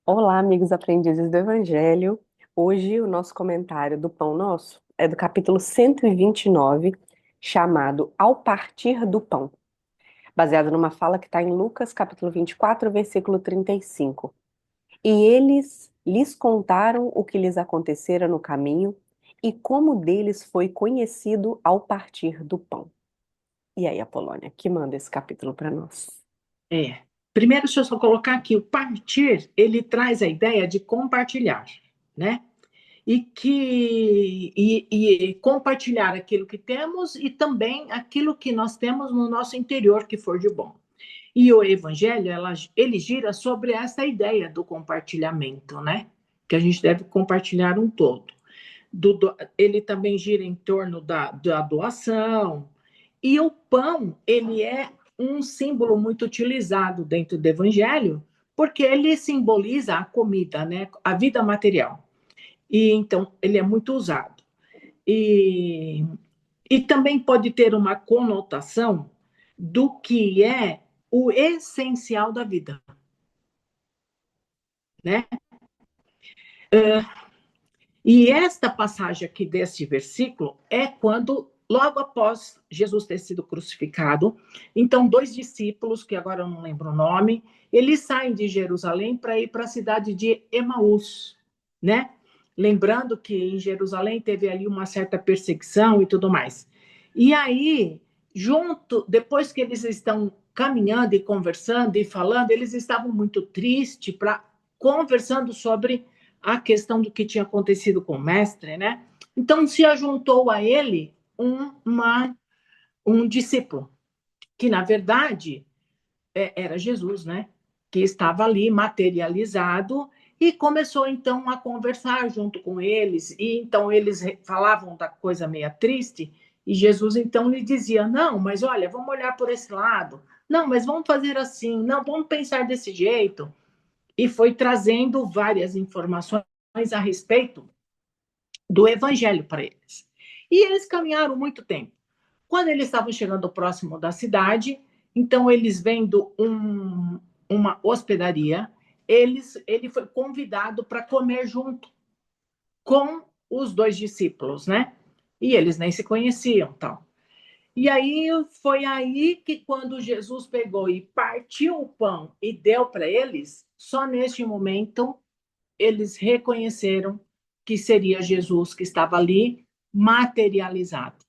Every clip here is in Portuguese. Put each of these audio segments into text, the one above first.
Olá, amigos aprendizes do Evangelho. Hoje o nosso comentário do Pão Nosso é do capítulo 129, chamado Ao Partir do Pão, baseado numa fala que está em Lucas, capítulo 24, versículo 35. E eles lhes contaram o que lhes acontecera no caminho e como deles foi conhecido ao partir do pão. E aí, Apolônia, que manda esse capítulo para nós? É. Primeiro, deixa eu só colocar aqui, o partir, ele traz a ideia de compartilhar, né? E compartilhar aquilo que temos e também aquilo que nós temos no nosso interior que for de bom. E o evangelho, ele gira sobre essa ideia do compartilhamento, né? Que a gente deve compartilhar um todo. Ele também gira em torno da doação. E o pão, ele é um símbolo muito utilizado dentro do evangelho, porque ele simboliza a comida, né? A vida material. E então ele é muito usado. E, e também pode ter uma conotação do que é o essencial da vida, né? E esta passagem aqui deste versículo é quando, logo após Jesus ter sido crucificado, então dois discípulos, que agora eu não lembro o nome, eles saem de Jerusalém para ir para a cidade de Emaús, né? Lembrando que em Jerusalém teve ali uma certa perseguição e tudo mais. E aí, depois que eles estão caminhando e conversando e falando, eles estavam muito tristes, conversando sobre a questão do que tinha acontecido com o mestre, né? Então se ajuntou a ele um discípulo, que na verdade era Jesus, né? Que estava ali materializado e começou então a conversar junto com eles. E então eles falavam da coisa meia triste e Jesus então lhe dizia: não, mas olha, vamos olhar por esse lado. Não, mas vamos fazer assim. Não, vamos pensar desse jeito. E foi trazendo várias informações a respeito do evangelho para eles. E eles caminharam muito tempo. Quando eles estavam chegando próximo da cidade, então eles vendo uma hospedaria, ele foi convidado para comer junto com os dois discípulos, né? E eles nem se conheciam, tal. E aí foi aí que quando Jesus pegou e partiu o pão e deu para eles, só neste momento eles reconheceram que seria Jesus que estava ali materializado.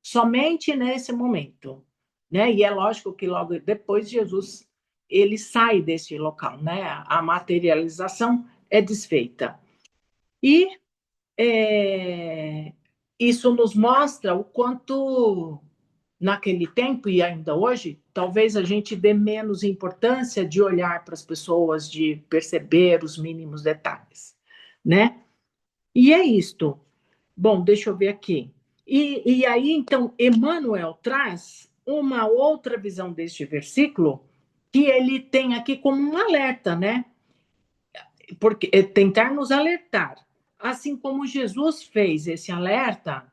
Somente nesse momento, né? E é lógico que logo depois Jesus ele sai desse local, né? A materialização é desfeita. E é, isso nos mostra o quanto naquele tempo e ainda hoje, talvez a gente dê menos importância de olhar para as pessoas, de perceber os mínimos detalhes, né? E é isto. Bom, deixa eu ver aqui. E aí, então, Emmanuel traz uma outra visão deste versículo que ele tem aqui como um alerta, né? Porque é tentar nos alertar. Assim como Jesus fez esse alerta,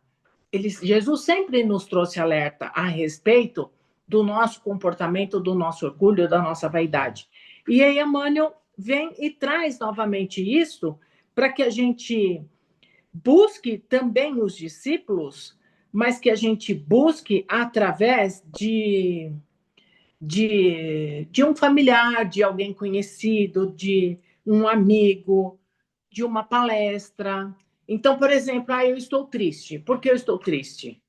Jesus sempre nos trouxe alerta a respeito do nosso comportamento, do nosso orgulho, da nossa vaidade. E aí Emmanuel vem e traz novamente isso para que a gente busque também os discípulos, mas que a gente busque através de um familiar, de alguém conhecido, de um amigo, de uma palestra. Então, por exemplo, eu estou triste. Por que eu estou triste?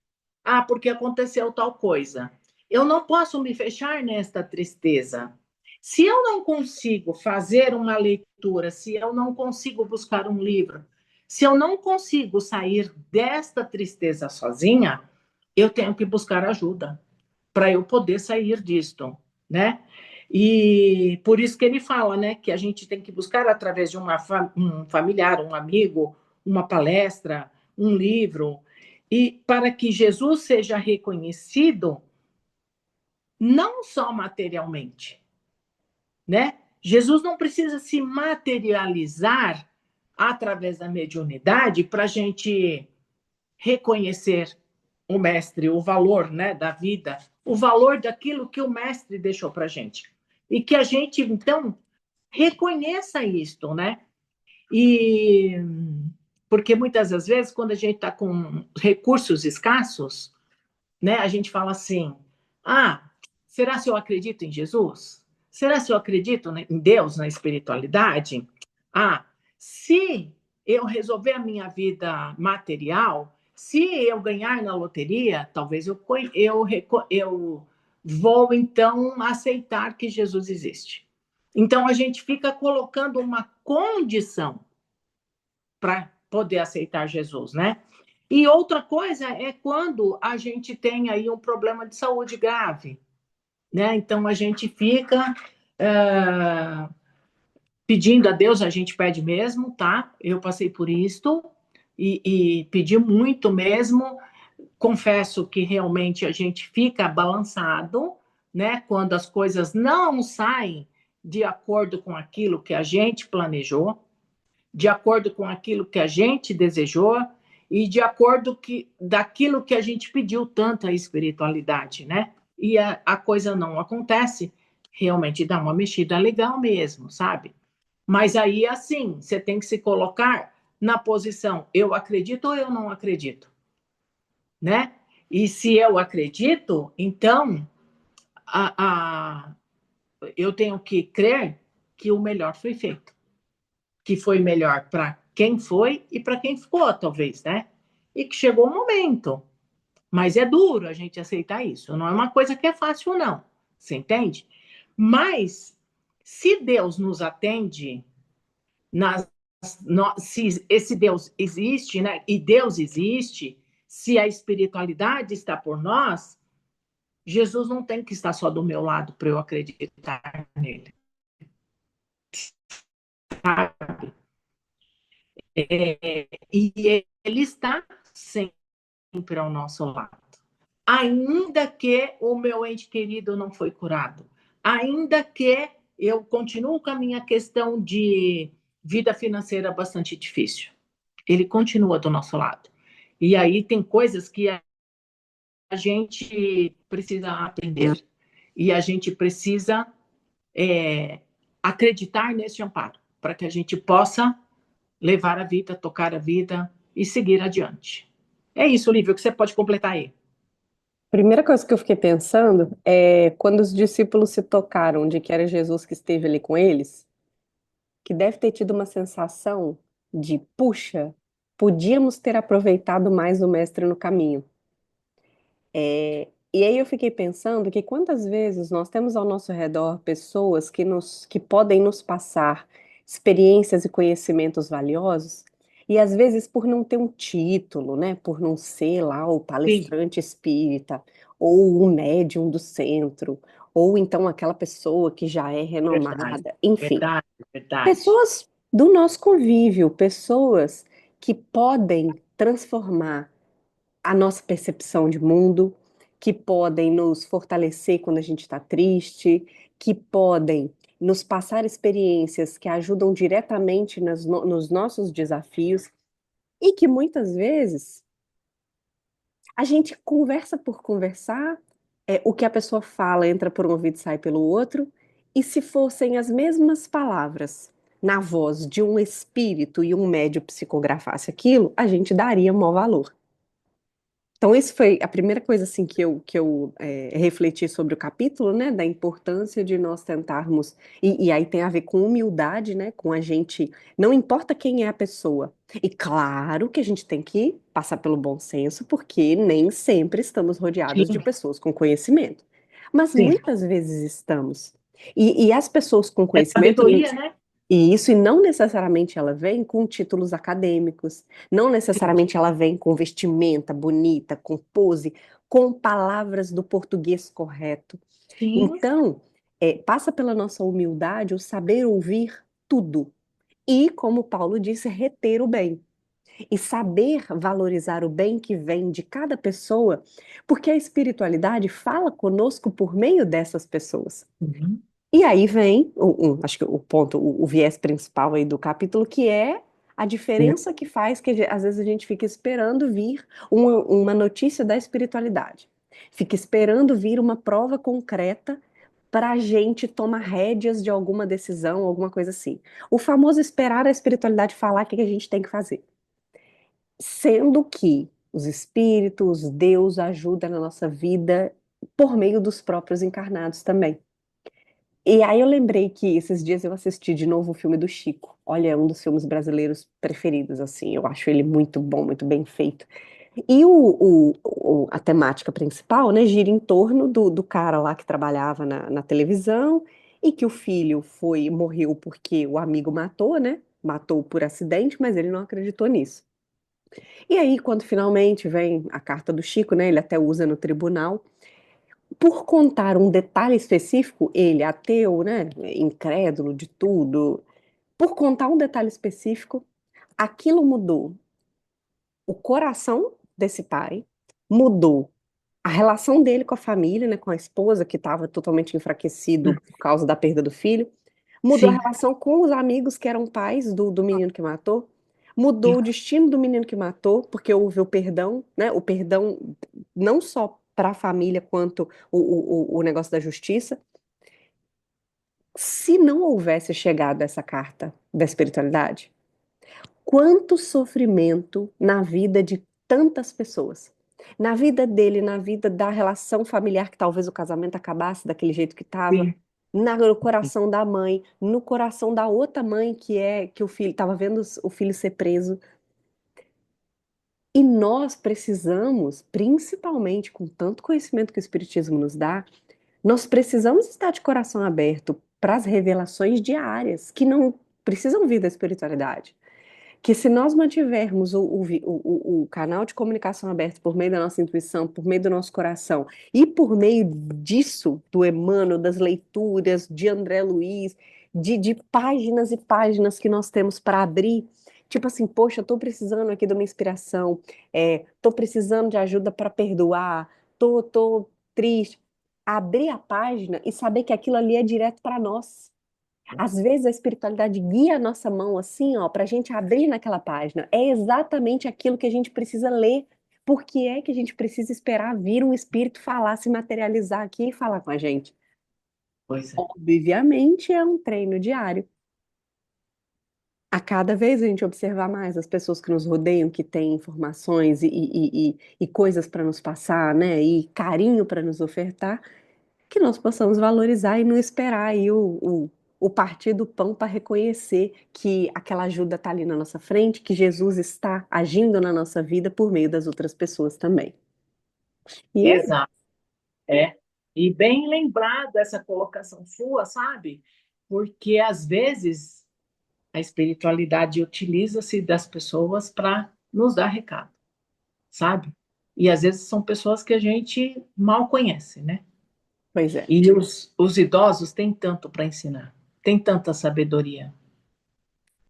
Porque aconteceu tal coisa. Eu não posso me fechar nesta tristeza. Se eu não consigo fazer uma leitura, se eu não consigo buscar um livro, se eu não consigo sair desta tristeza sozinha, eu tenho que buscar ajuda para eu poder sair disto, né? E por isso que ele fala, né, que a gente tem que buscar através de um familiar, um amigo, uma palestra, um livro, e para que Jesus seja reconhecido não só materialmente, né? Jesus não precisa se materializar através da mediunidade para a gente reconhecer o mestre, o valor, né, da vida, o valor daquilo que o mestre deixou para a gente. E que a gente, então, reconheça isto, né? E porque muitas das vezes, quando a gente está com recursos escassos, né, a gente fala assim: ah, será se eu acredito em Jesus? Será se eu acredito em Deus, na espiritualidade? Ah, se eu resolver a minha vida material, se eu ganhar na loteria, talvez eu vou então aceitar que Jesus existe. Então a gente fica colocando uma condição para poder aceitar Jesus, né? E outra coisa é quando a gente tem aí um problema de saúde grave, né? Então a gente fica pedindo a Deus, a gente pede mesmo, tá? Eu passei por isto e pedi muito mesmo. Confesso que realmente a gente fica balançado, né? Quando as coisas não saem de acordo com aquilo que a gente planejou, de acordo com aquilo que a gente desejou e de acordo daquilo que a gente pediu tanto à espiritualidade, né? E a coisa não acontece, realmente dá uma mexida legal mesmo, sabe? Mas aí, assim, você tem que se colocar na posição, eu acredito ou eu não acredito, né? E se eu acredito, então a, a, eu tenho que crer que o melhor foi feito, que foi melhor para quem foi e para quem ficou, talvez, né? E que chegou o momento. Mas é duro a gente aceitar isso. Não é uma coisa que é fácil, não. Você entende? Mas se Deus nos atende, nas, se esse Deus existe, né? E Deus existe, se a espiritualidade está por nós, Jesus não tem que estar só do meu lado para eu acreditar nele. Sabe? E ele está sempre ao nosso lado. Ainda que o meu ente querido não foi curado, ainda que eu continuo com a minha questão de vida financeira bastante difícil, ele continua do nosso lado. E aí tem coisas que a gente precisa aprender e a gente precisa acreditar nesse amparo para que a gente possa levar a vida, tocar a vida e seguir adiante. É isso, Lívia, o que você pode completar aí? Primeira coisa que eu fiquei pensando é quando os discípulos se tocaram de que era Jesus que esteve ali com eles, que deve ter tido uma sensação de, puxa, podíamos ter aproveitado mais o mestre no caminho. E aí eu fiquei pensando que quantas vezes nós temos ao nosso redor pessoas que podem nos passar experiências e conhecimentos valiosos, e às vezes por não ter um título, né, por não ser lá o Sim, palestrante espírita, ou o médium do centro, ou então aquela pessoa que já é verdade, renomada, enfim, verdade, verdade. pessoas do nosso convívio, pessoas que podem transformar a nossa percepção de mundo, que podem nos fortalecer quando a gente está triste, que podem nos passar experiências que ajudam diretamente nos nossos desafios e que muitas vezes a gente conversa por conversar, o que a pessoa fala entra por um ouvido e sai pelo outro, e se fossem as mesmas palavras na voz de um espírito e um médium psicografasse aquilo, a gente daria maior valor. Então, isso foi a primeira coisa assim que eu refleti sobre o capítulo, né, da importância de nós tentarmos, e aí tem a ver com humildade, né, com a gente, não importa quem é a pessoa. E claro que a gente tem que passar pelo bom senso, porque nem sempre estamos rodeados de Sim, pessoas com conhecimento. Mas sim. muitas vezes estamos. E as pessoas com É conhecimento, sabedoria, né? e não necessariamente ela vem com títulos acadêmicos, não Sim, necessariamente ela vem com vestimenta bonita, com pose, com palavras do português correto. sim. Então, passa pela nossa humildade o saber ouvir tudo. E, como Paulo disse, reter o bem. E saber valorizar o bem que vem de cada pessoa, porque a espiritualidade fala conosco por meio dessas pessoas. Uhum. E aí vem, acho que o ponto, o viés principal aí do capítulo, que é a diferença que faz que às vezes a gente fica esperando vir uma notícia da espiritualidade, fica esperando vir uma prova concreta para a gente tomar rédeas de alguma decisão, alguma coisa assim. O famoso esperar a espiritualidade falar o que a gente tem que fazer. Sendo que os espíritos, Deus ajuda na nossa vida por meio dos próprios encarnados também. E aí eu lembrei que esses dias eu assisti de novo o filme do Chico. Olha, é um dos filmes brasileiros preferidos, assim. Eu acho ele muito bom, muito bem feito. E a temática principal, né, gira em torno do cara lá que trabalhava na televisão e que o filho morreu porque o amigo matou, né? Matou por acidente, mas ele não acreditou nisso. E aí, quando finalmente vem a carta do Chico, né? Ele até usa no tribunal, por contar um detalhe específico, ele, ateu, né? Incrédulo de tudo, por contar um detalhe específico, aquilo mudou o coração desse pai, mudou a relação dele com a família, né, com a esposa, que estava totalmente enfraquecido Hum, por causa da perda do filho, mudou a sim, relação com os amigos que eram pais do menino que matou, mudou sim, o destino do menino que matou, porque houve o perdão, né, o perdão não só para a família, quanto o negócio da justiça. Se não houvesse chegado essa carta da espiritualidade, quanto sofrimento na vida de tantas pessoas. Na vida dele, na vida da relação familiar, que talvez o casamento acabasse daquele jeito que estava, sim. no coração da mãe, no coração da outra mãe que o filho estava vendo o filho ser preso. E nós precisamos, principalmente com tanto conhecimento que o Espiritismo nos dá, nós precisamos estar de coração aberto para as revelações diárias, que não precisam vir da espiritualidade. Que se nós mantivermos o canal de comunicação aberto por meio da nossa intuição, por meio do nosso coração, e por meio disso, do Emmanuel, das leituras de André Luiz, de páginas e páginas que nós temos para abrir, tipo assim, poxa, eu estou precisando aqui de uma inspiração, estou precisando de ajuda para perdoar, tô triste. Abrir a página e saber que aquilo ali é direto para nós. Às vezes a espiritualidade guia a nossa mão assim, ó, para a gente abrir naquela página. É exatamente aquilo que a gente precisa ler. Por que é que a gente precisa esperar vir um espírito falar, se materializar aqui e falar com a gente? Pois é. Obviamente é um treino diário. A cada vez a gente observar mais as pessoas que nos rodeiam, que têm informações e coisas para nos passar, né? E carinho para nos ofertar, que nós possamos valorizar e não esperar aí o partir do pão para reconhecer que aquela ajuda está ali na nossa frente, que Jesus está agindo na nossa vida por meio das outras pessoas também. E é isso. Exato. É. E bem lembrado essa colocação sua, sabe? Porque às vezes a espiritualidade utiliza-se das pessoas para nos dar recado, sabe? E às vezes são pessoas que a gente mal conhece, né? Pois é. E os idosos têm tanto para ensinar, têm tanta sabedoria,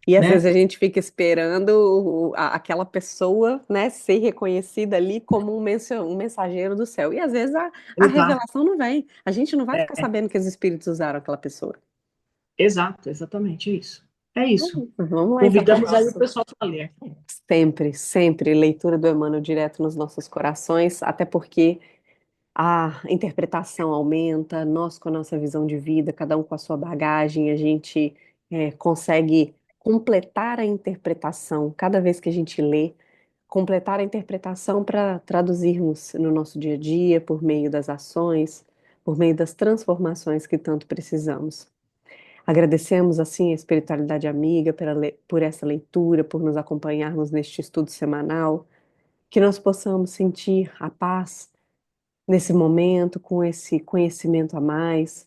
E às vezes né? a gente fica esperando aquela pessoa, né, ser reconhecida ali como um mensageiro do céu. E às vezes a Exato, revelação não vem. A gente não vai ficar é, sabendo que os espíritos usaram aquela pessoa. exato, exatamente isso. É isso. Vamos lá então para o Convidamos aí o nosso. pessoal para ler. Sempre, sempre leitura do Emmanuel direto nos nossos corações, até porque a interpretação aumenta, nós com a nossa visão de vida, cada um com a sua bagagem, a gente consegue completar a interpretação cada vez que a gente lê, completar a interpretação para traduzirmos no nosso dia a dia, por meio das ações, por meio das transformações que tanto precisamos. Agradecemos, assim, a espiritualidade amiga por essa leitura, por nos acompanharmos neste estudo semanal, que nós possamos sentir a paz nesse momento, com esse conhecimento a mais,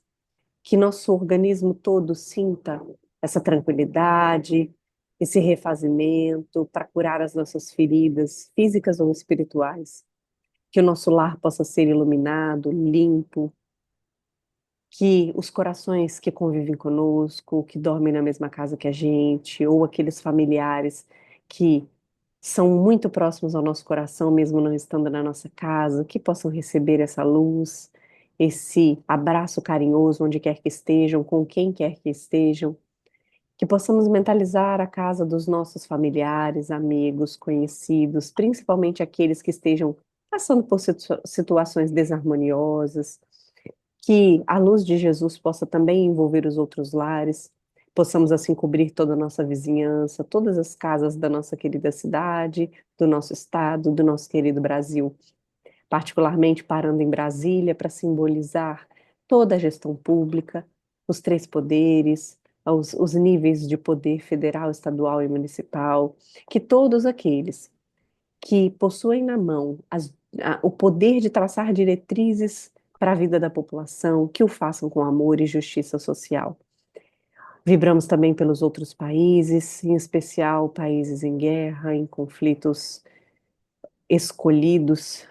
que nosso organismo todo sinta essa tranquilidade, esse refazimento para curar as nossas feridas físicas ou espirituais, que o nosso lar possa ser iluminado, limpo, que os corações que convivem conosco, que dormem na mesma casa que a gente, ou aqueles familiares que são muito próximos ao nosso coração, mesmo não estando na nossa casa, que possam receber essa luz, esse abraço carinhoso onde quer que estejam, com quem quer que estejam, que possamos mentalizar a casa dos nossos familiares, amigos, conhecidos, principalmente aqueles que estejam passando por situações desarmoniosas, que a luz de Jesus possa também envolver os outros lares, possamos assim cobrir toda a nossa vizinhança, todas as casas da nossa querida cidade, do nosso estado, do nosso querido Brasil, particularmente parando em Brasília para simbolizar toda a gestão pública, os três poderes, os níveis de poder federal, estadual e municipal, que todos aqueles que possuem na mão o poder de traçar diretrizes para a vida da população, que o façam com amor e justiça social. Vibramos também pelos outros países, em especial países em guerra, em conflitos escolhidos,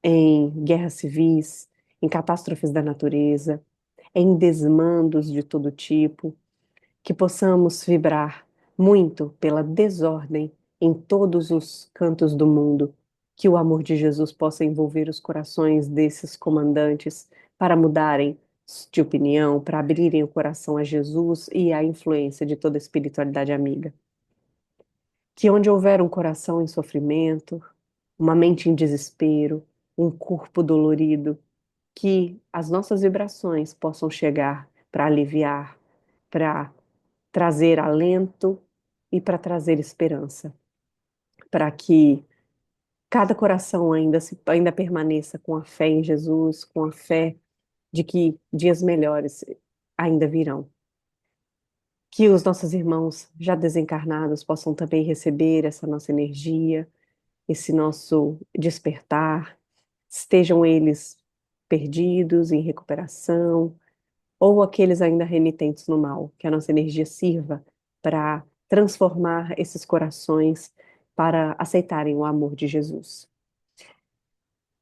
em guerras civis, em catástrofes da natureza, em desmandos de todo tipo, que possamos vibrar muito pela desordem em todos os cantos do mundo, que o amor de Jesus possa envolver os corações desses comandantes para mudarem de opinião, para abrirem o coração a Jesus e à influência de toda a espiritualidade amiga. Que onde houver um coração em sofrimento, uma mente em desespero, um corpo dolorido, que as nossas vibrações possam chegar para aliviar, para trazer alento e para trazer esperança, para que cada coração ainda permaneça com a fé em Jesus, com a fé de que dias melhores ainda virão. Que os nossos irmãos já desencarnados possam também receber essa nossa energia, esse nosso despertar, estejam eles perdidos, em recuperação, ou aqueles ainda renitentes no mal, que a nossa energia sirva para transformar esses corações para aceitarem o amor de Jesus.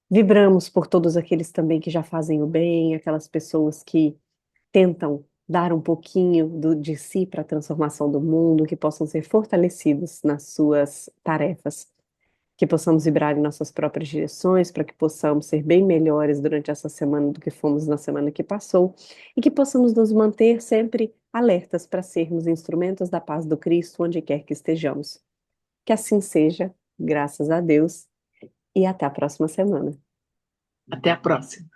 Vibramos por todos aqueles também que já fazem o bem, aquelas pessoas que tentam dar um pouquinho de si para a transformação do mundo, que possam ser fortalecidos nas suas tarefas, que possamos vibrar em nossas próprias direções, para que possamos ser bem melhores durante essa semana do que fomos na semana que passou, e que possamos nos manter sempre alertas para sermos instrumentos da paz do Cristo onde quer que estejamos. Que assim seja, graças a Deus, e até a próxima semana. Até a próxima.